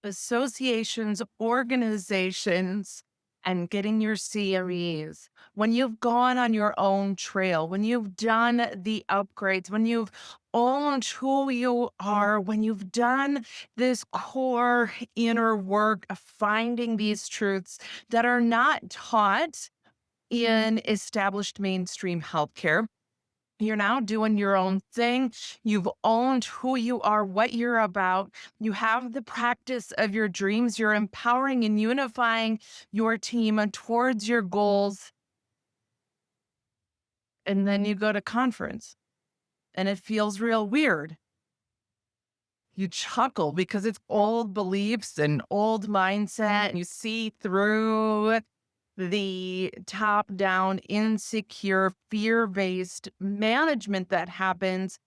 associations, organizations, and getting your CMEs, when you've gone on your own trail, when you've done the upgrades, when you've owned who you are, when you've done this core inner work of finding these truths that are not taught in established mainstream healthcare. You're now doing your own thing. You've owned who you are, what you're about. You have the practice of your dreams. You're empowering and unifying your team towards your goals. And then you go to conference and it feels real weird. You chuckle because it's old beliefs and old mindset. And you see through the top down, insecure, fear based management that happens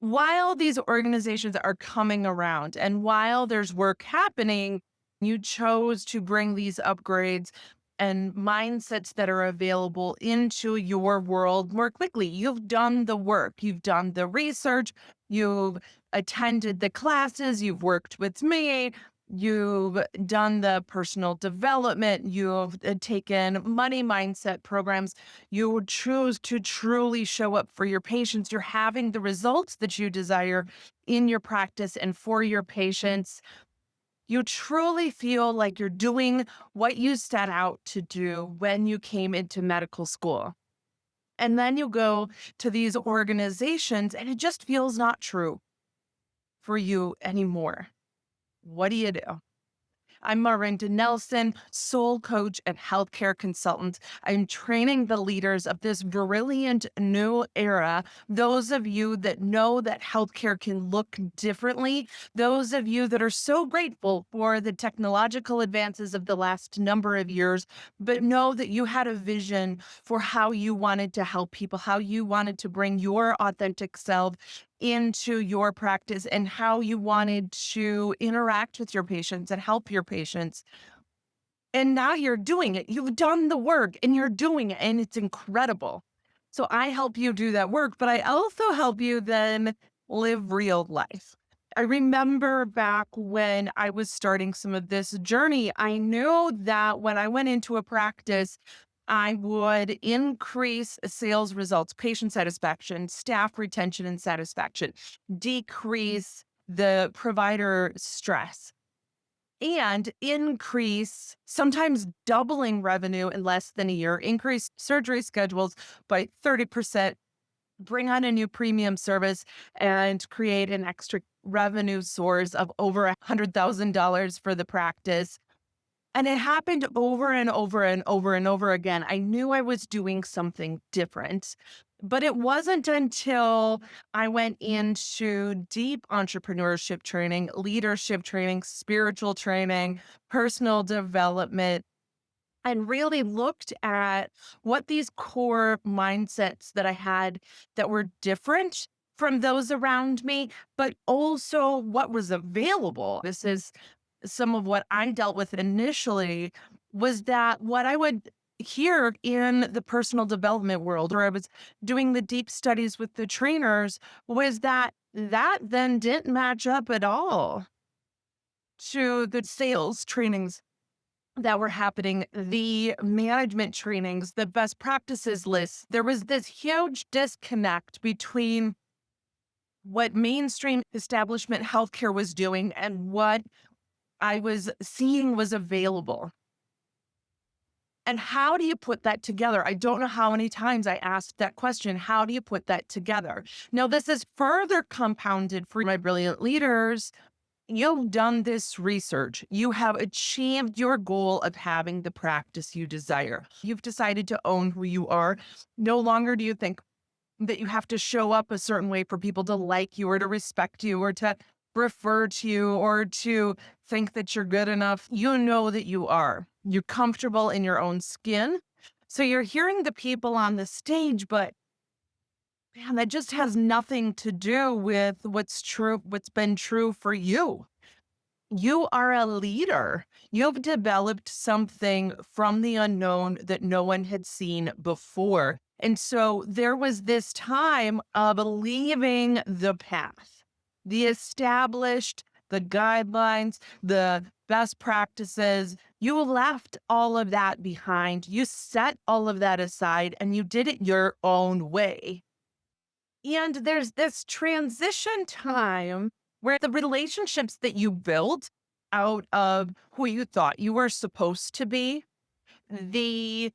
while these organizations are coming around and while there's work happening. You chose to bring these upgrades and mindsets that are available into your world more quickly. You've done the work, you've done the research, you've attended the classes, you've worked with me, you've done the personal development, you've taken money mindset programs. You choose to truly show up for your patients. You're having the results that you desire in your practice and for your patients. You truly feel like you're doing what you set out to do when you came into medical school. And then you go to these organizations and it just feels not true for you anymore. What do you do? I'm Marinda Nelson, soul coach and healthcare consultant. I'm training the leaders of this brilliant new era. Those of you that know that healthcare can look differently, those of you that are so grateful for the technological advances of the last number of years, but know that you had a vision for how you wanted to help people, how you wanted to bring your authentic self into your practice and how you wanted to interact with your patients and help your patients. And now you're doing it. You've done the work and you're doing it, and it's incredible. So I help you do that work, but I also help you then live real life. I remember back when I was starting some of this journey, I knew that when I went into a practice, I would increase sales results, patient satisfaction, staff retention and satisfaction, decrease the provider stress, and increase, sometimes doubling revenue in less than a year, increase surgery schedules by 30%, bring on a new premium service, and create an extra revenue source of over $100,000 for the practice. And it happened over and over and over and over again. I knew I was doing something different, but it wasn't until I went into deep entrepreneurship training, leadership training, spiritual training, personal development, and really looked at what these core mindsets that I had that were different from those around me, but also what was available. This is some of what I dealt with initially, was that what I would hear in the personal development world, where I was doing the deep studies with the trainers, was that then didn't match up at all to the sales trainings that were happening, the management trainings, the best practices lists. There was this huge disconnect between what mainstream establishment healthcare was doing and what I was seeing was available. And how do you put that together? I don't know how many times I asked that question. How do you put that together? Now, this is further compounded for my brilliant leaders. You've done this research. You have achieved your goal of having the practice you desire. You've decided to own who you are. No longer do you think that you have to show up a certain way for people to like you or to respect you or to refer to you or to think that you're good enough. You know that you are. You're comfortable in your own skin. So you're hearing the people on the stage, but man, that just has nothing to do with what's true, what's been true for you. You are a leader. You've developed something from the unknown that no one had seen before. And so there was this time of leaving the path, the established, the guidelines, the best practices. You left all of that behind. You set all of that aside and you did it your own way. And there's this transition time where the relationships that you built out of who you thought you were supposed to be, the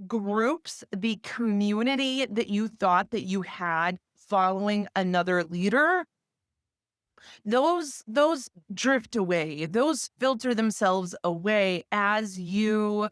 groups, the community that you thought that you had following another leader, those drift away. Those filter themselves away as you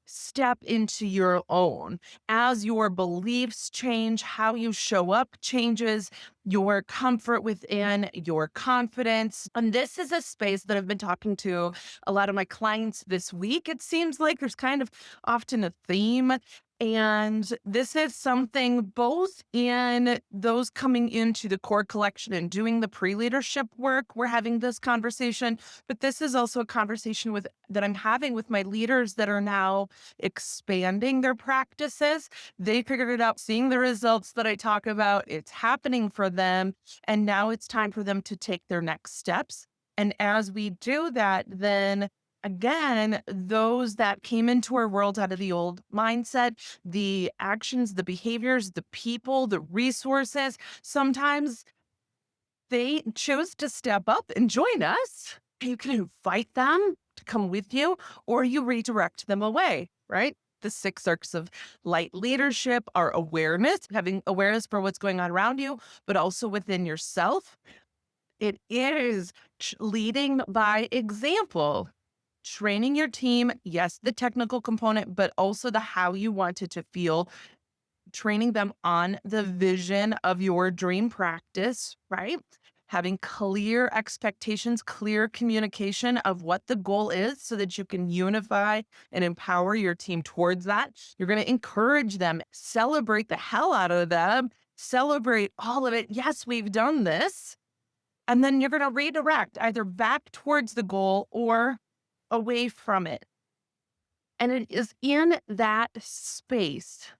step into your own, as your beliefs change, how you show up changes, your comfort within, your confidence. And this is a space that I've been talking to a lot of my clients this week. It seems like there's kind of often a theme. And this is something both in those coming into the core collection and doing the pre-leadership work, we're having this conversation, but this is also a conversation with that I'm having with my leaders that are now expanding their practices. They figured it out, seeing the results that I talk about. It's happening for them. And now it's time for them to take their next steps. And as we do that, then again, those that came into our world out of the old mindset, the actions, the behaviors, the people, the resources, sometimes they choose to step up and join us. You can invite them to come with you, or you redirect them away, right? The 6 arcs of light leadership are awareness, having awareness for what's going on around you, but also within yourself. It is leading by example, training your team. Yes, the technical component, but also the how you want it to feel, training them on the vision of your dream practice, right? Having clear expectations, clear communication of what the goal is so that you can unify and empower your team towards that. You're going to encourage them, celebrate the hell out of them, celebrate all of it. Yes, we've done this. And then you're going to redirect either back towards the goal or away from it. And it is in that space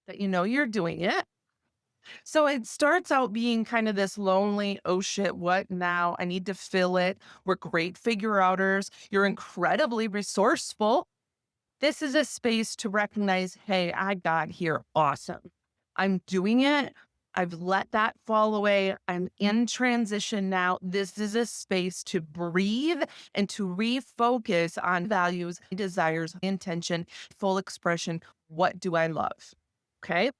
that you know you're doing it. So it starts out being kind of this lonely, oh shit, what now? I need to fill it. We're great figure outers. You're incredibly resourceful. This is a space to recognize, hey, I got here. Awesome. I'm doing it. I've let that fall away. I'm in transition now. This is a space to breathe and to refocus on values, desires, intention, full expression. What do I love? Okay.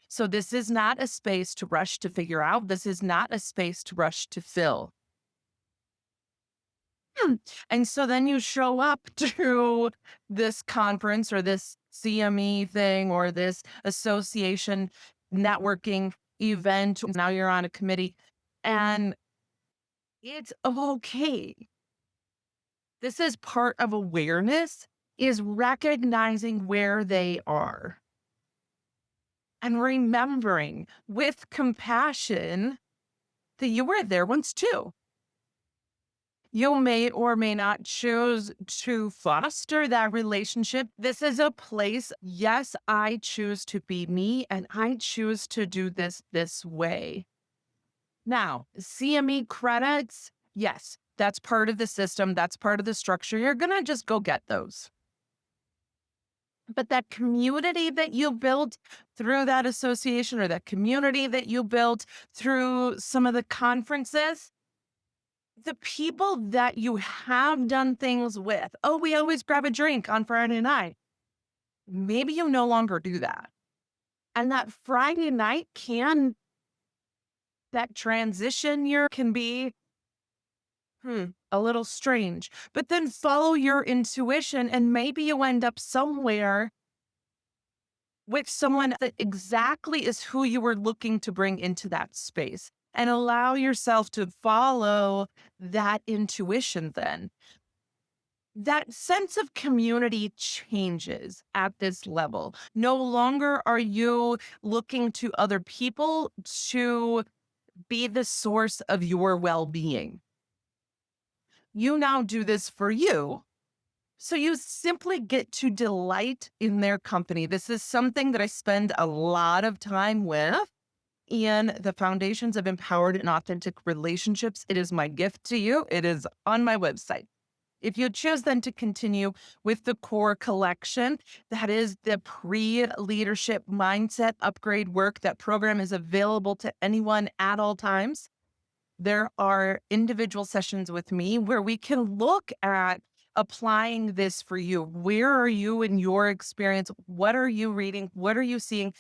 So this is not a space to rush to figure out. This is not a space to rush to fill. And so then you show up to this conference or this CME thing or this association networking event. Now you're on a committee and it's okay. This is part of awareness, is recognizing where they are and remembering with compassion that you were there once too. You may or may not choose to foster that relationship. This is a place, yes, I choose to be me and I choose to do this way. Now, CME credits, yes, that's part of the system. That's part of the structure. You're going to just go get those. But that community that you built through that association or that community that you built through some of the conferences, the people that you have done things with, oh, we always grab a drink on Friday night. Maybe you no longer do that. And that Friday night that transition year can be a little strange. But then follow your intuition and maybe you end up somewhere with someone that exactly is who you were looking to bring into that space. And allow yourself to follow that intuition then. That sense of community changes at this level. No longer are you looking to other people to be the source of your well-being. You now do this for you. So you simply get to delight in their company. This is something that I spend a lot of time with. in the foundations of empowered and authentic relationships. It is my gift to you. It is on my website. If you choose then to continue with the core collection, that is the pre-leadership mindset upgrade work. That program is available to anyone at all times. There are individual sessions with me where we can look at applying this for you. Where are you in your experience? What are you reading? What are you seeing?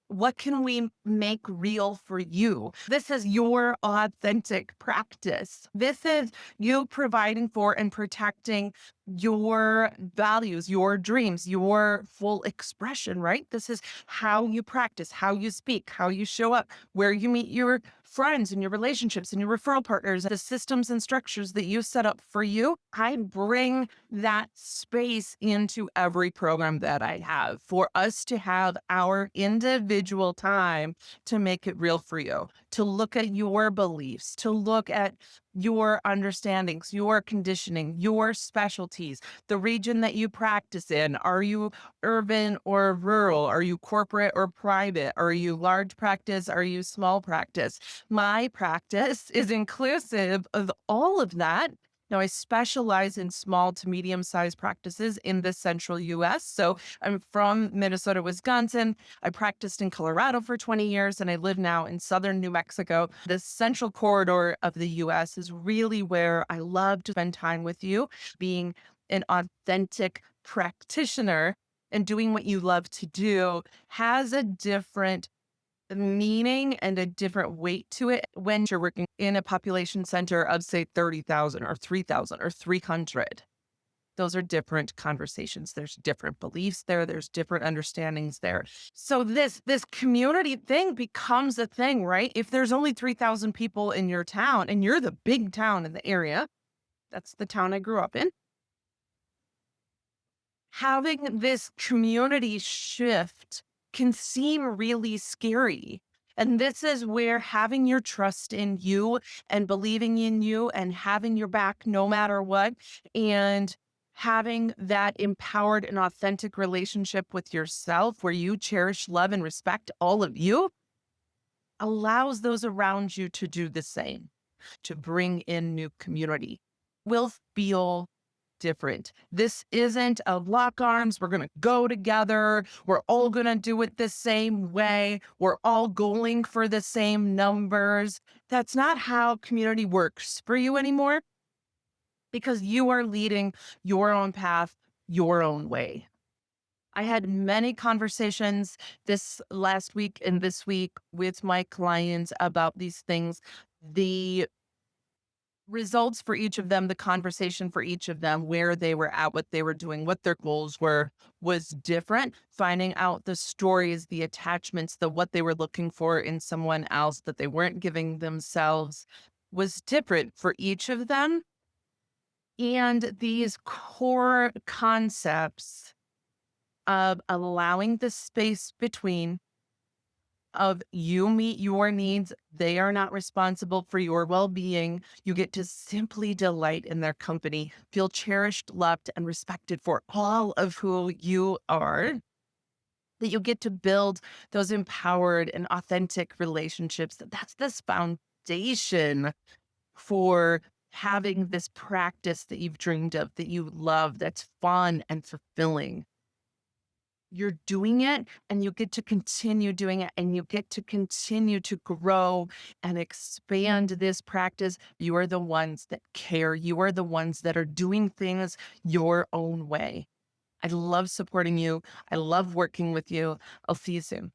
What can we make real for you? This is your authentic practice. This is you providing for and protecting your values, your dreams, your full expression, right? This is how you practice, how you speak, how you show up, where you meet your friends and your relationships and your referral partners, the systems and structures that you set up for you. I bring that space into every program that I have for us to have our individual time to make it real for you, to look at your beliefs, to look at your understandings, your conditioning, your specialties, the region that you practice in. Are you urban or rural? Are you corporate or private? Are you large practice? Are you small practice? My practice is inclusive of all of that. Now, I specialize in small to medium sized practices in the central US. So I'm from Minnesota, Wisconsin. I practiced in Colorado for 20 years, and I live now in southern New Mexico. The central corridor of the US is really where I love to spend time with you, being an authentic practitioner and doing what you love to do has a different meaning and a different weight to it when you're working in a population center of, say, 30,000 or 3,000 or 300. Those are different conversations. There's different beliefs there. There's different understandings there. So this community thing becomes a thing, right? If there's only 3,000 people in your town and you're the big town in the area, that's the town I grew up in. Having this community shift can seem really scary. And this is where having your trust in you and believing in you and having your back no matter what, and having that empowered and authentic relationship with yourself where you cherish, love, and respect all of you allows those around you to do the same, to bring in new community. Will feel different. This isn't a lock arms. We're going to go together. We're all going to do it the same way. We're all going for the same numbers. That's not how community works for you anymore because you are leading your own path, your own way. I had many conversations this last week and this week with my clients about these things. The results for each of them, the conversation for each of them, where they were at, what they were doing, what their goals were, was different. Finding out the stories, the attachments, the what they were looking for in someone else that they weren't giving themselves was different for each of them. And these core concepts of allowing the space between of you meet your needs. They are not responsible for your well-being. You get to simply delight in their company, feel cherished, loved, and respected for all of who you are. That you get to build those empowered and authentic relationships. That's this foundation for having this practice that you've dreamed of, that you love, that's fun and fulfilling. You're doing it and you get to continue doing it and you get to continue to grow and expand this practice. You are the ones that care. You are the ones that are doing things your own way. I love supporting you. I love working with you. I'll see you soon.